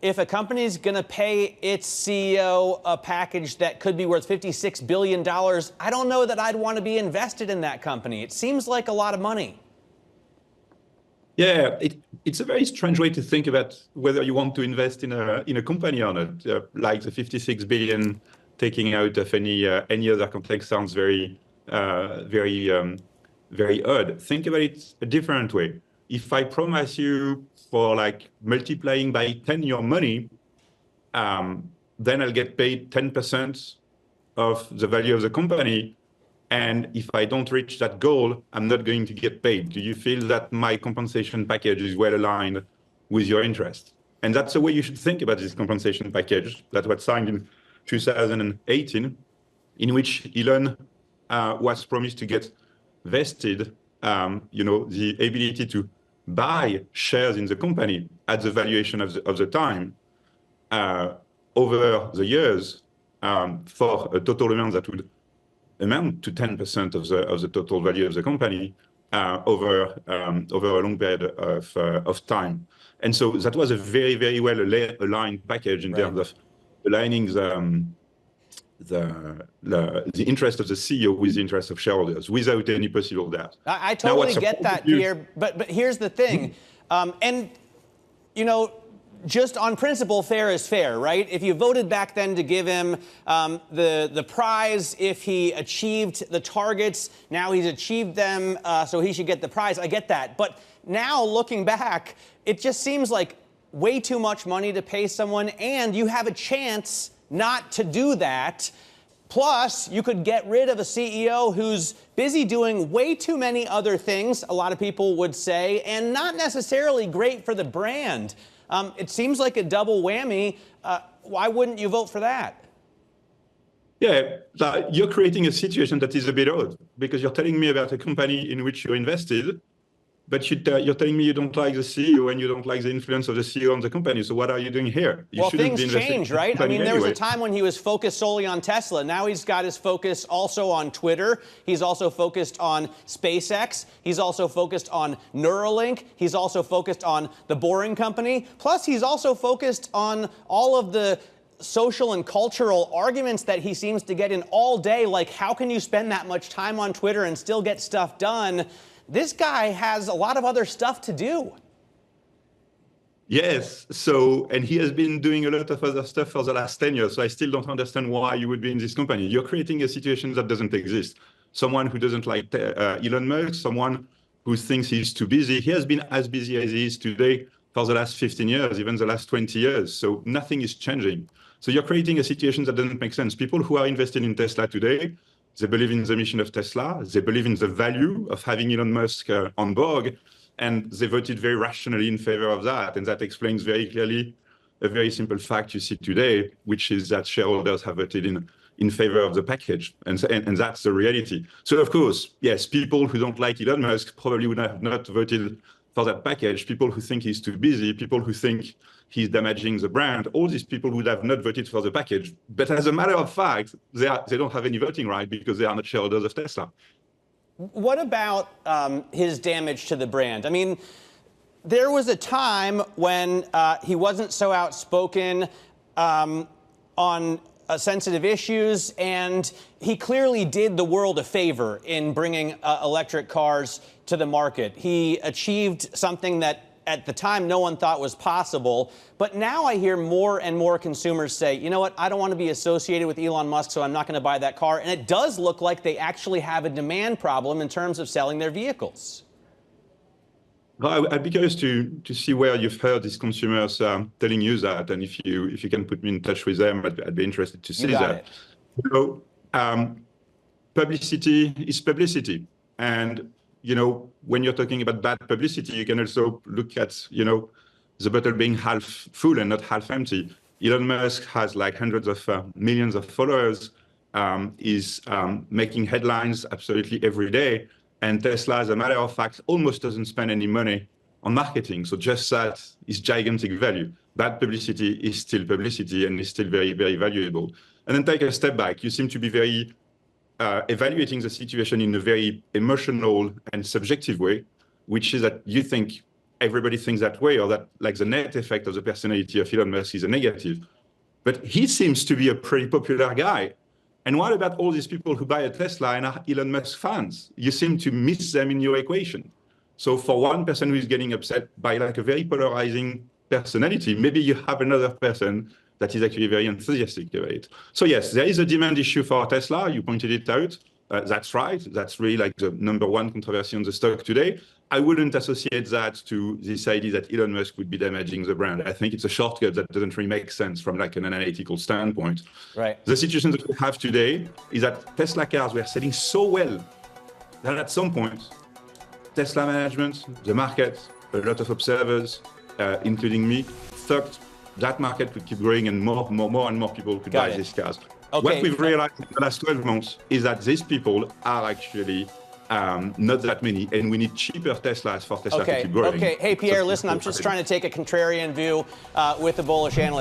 if a company is going to pay its CEO a package that could be worth $56 billion, I don't know that I'd want to be invested in that company. It seems like a lot of money. Yeah, it's a very strange way to think about whether you want to invest in a company or not. Like the 56 billion taking out of any other context sounds very odd. Think about it a different way. If I promise you for like multiplying by 10 your money, then I'll get paid 10% of the value of the company. And if I don't reach that goal, I'm not going to get paid. Do you feel that my compensation package is well aligned with your interest? And that's the way you should think about this compensation package that was signed in 2018, in which Elon was promised to get vested, the ability to buy shares in the company at the valuation of the time over the years for a total amount that would amount to 10% of the total value of the company over a long period of time. And so that was a very, very well aligned package in terms of aligning the interest of the CEO with the interest of shareholders without any possible doubt. I totally get that, Pierre, but here's the thing. Just on principle, fair is fair, right? If you voted back then to give him the prize, if he achieved the targets, now he's achieved them, so he should get the prize. I get that. But now looking back, it just seems like way too much money to pay someone, and you have a chance not to do that. Plus, you could get rid of a CEO who's busy doing way too many other things, a lot of people would say, and not necessarily great for the brand. It seems like a double whammy. Why wouldn't you vote for that? Yeah, you're creating a situation that is a bit odd, because you're telling me about a company in which you're invested, but you're telling me you don't like the CEO and you don't like the influence of the CEO on the company. So what are you doing here? Well, things change, right? I mean, there was a time when he was focused solely on Tesla. Now he's got his focus also on Twitter. He's also focused on SpaceX. He's also focused on Neuralink. He's also focused on the Boring Company. Plus, he's also focused on all of the social and cultural arguments that he seems to get in all day, like how can you spend that much time on Twitter and still get stuff done? This guy has a lot of other stuff to do. Yes, and he has been doing a lot of other stuff for the last 10 years, so I still don't understand why you would be in this company. You're creating a situation that doesn't exist. Someone who doesn't like Elon Musk, someone who thinks he's too busy. He has been as busy as he is today for the last 15 years, even the last 20 years, so nothing is changing. So you're creating a situation that doesn't make sense. People who are invested in Tesla today, they believe in the mission of Tesla. They believe in the value of having Elon Musk on board, and they voted very rationally in favor of that. And that explains very clearly a very simple fact you see today, which is that shareholders have voted in favor of the package. And that's the reality. So, of course, yes, people who don't like Elon Musk probably would have not voted for that package. People who think he's too busy, people who think he's damaging the brand, all these people would have not voted for the package. But as a matter of fact, they don't have any voting right because they are not shareholders of Tesla. What about his damage to the brand? I mean, there was a time when he wasn't so outspoken on sensitive issues, and he clearly did the world a favor in bringing electric cars to the market. He achieved something that at the time no one thought was possible. But now I hear more and more consumers say, you know what, I don't want to be associated with Elon Musk, so I'm not going to buy that car. And it does look like they actually have a demand problem in terms of selling their vehicles. Well, I'd be curious to see where you've heard these consumers telling you that, and if you can put me in touch with them, I'd be interested to see that. So, publicity is publicity, and when you're talking about bad publicity, you can also look at the bottle being half full and not half empty. Elon Musk has like hundreds of millions of followers, is making headlines absolutely every day. And Tesla, as a matter of fact, almost doesn't spend any money on marketing. So just that is gigantic value. Bad publicity is still publicity and is still very, very valuable. And then take a step back. You seem to be very evaluating the situation in a very emotional and subjective way, which is that you think everybody thinks that way, or that like the net effect of the personality of Elon Musk is a negative. But he seems to be a pretty popular guy. And what about all these people who buy a Tesla and are Elon Musk fans? You seem to miss them in your equation. So for one person who is getting upset by like a very polarizing personality, maybe you have another person that is actually very enthusiastic about it. So yes, there is a demand issue for Tesla. You pointed it out. That's right. That's really like the number one controversy on the stock today. I wouldn't associate that to this idea that Elon Musk would be damaging the brand. I think it's a shortcut that doesn't really make sense from like an analytical standpoint. Right. The situation that we have today is that Tesla cars were selling so well that at some point, Tesla management, the market, a lot of observers, including me, thought that market could keep growing and more and more people could buy these cars. Okay. What we've realized in the last 12 months is that these people are actually not that many, and we need cheaper Teslas for Tesla to keep growing. Okay. Hey, Pierre, listen, I'm just trying to take a contrarian view with the bullish analyst.